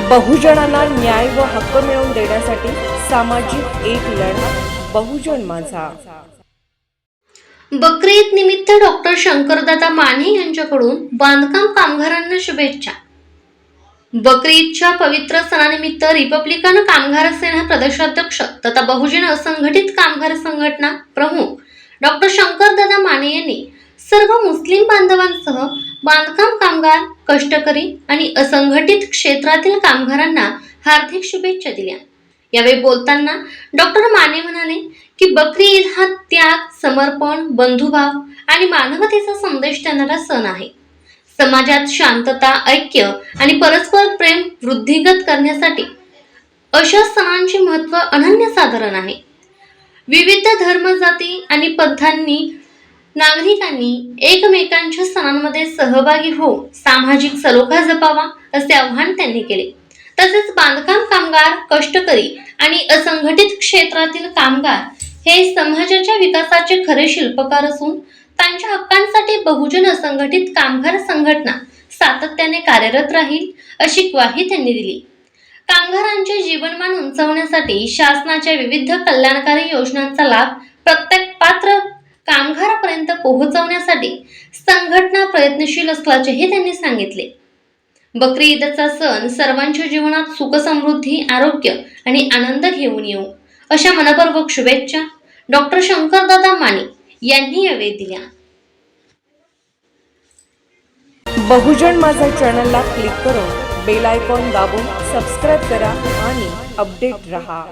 बहुजनांना न्याय व हक्क मिळवून देण्यासाठी सामाजिक एक लढा बहुजन माझा। बकरी ईद निमित्त डॉक्टर शंकरदादा माने यांच्याकडून बांधकाम कामगारांना शुभेच्छा। बकरी ईदच्या पवित्र सणानिमित्त रिपब्लिकन कामगार सेना प्रदेशाध्यक्ष तथा बहुजन असंघटित कामगार संघटना प्रमुख डॉक्टर शंकरदादा माने यांनी सर्व मुस्लिम बांधवांसह बांधकाम कामगार, कष्टकरी आणि असंघटित क्षेत्रातील कामगारांना हार्दिक शुभेच्छा दिल्या। यावेळी बोलताना डॉक्टर माने म्हणाले की बकरी ईद हा त्याग, समर्पण, बंधुभाव आणि मानवतेचा संदेश देणारा सण आहे। समाजात शांतता, ऐक्य आणि परस्पर प्रेम वृद्धिंगत करण्यासाठी अशा सणांचे महत्त्व अनन्यसाधारण आहे। विविध धर्म, जाती आणि पंथांनी नागरिकांनी एकमेकांच्या सणांमध्ये सहभागी होऊन सामाजिक सलोखा जपावा असे आवाहन त्यांनी केले। तसेच बांधकाम कामगार, कष्टकरी आणि असंघटित क्षेत्रातील कामगार हे समाजाच्या विकासाचे खरे शिल्पकार असून त्यांच्या हक्कांसाठी बहुजन असंघटित कामगार संघटना सातत्याने कार्यरत राहील अशी ग्वाही त्यांनी दिली। कामगारांचे जीवनमान उंचावण्यासाठी शासनाच्या विविध कल्याणकारी योजनांचा लाभ प्रत्येक पात्र कामगारापर्यंत पोहोचवण्यासाठी संघटना प्रयत्नशील असल्याचेही त्यांनी सांगितले। बकरी ईदचा सण सर्वांच्या जीवनात सुख, समृद्धी, आरोग्य आणि आनंद घेऊन येऊ अशा मनपूर्वक शुभेच्छा डॉक्टर शंकरदादा माने यांनी यावेळी दिल्या। बहुजन माझा चॅनलला क्लिक करून बेल आयकॉन दाबून सबस्क्राइब करा आणि अपडेट रहा।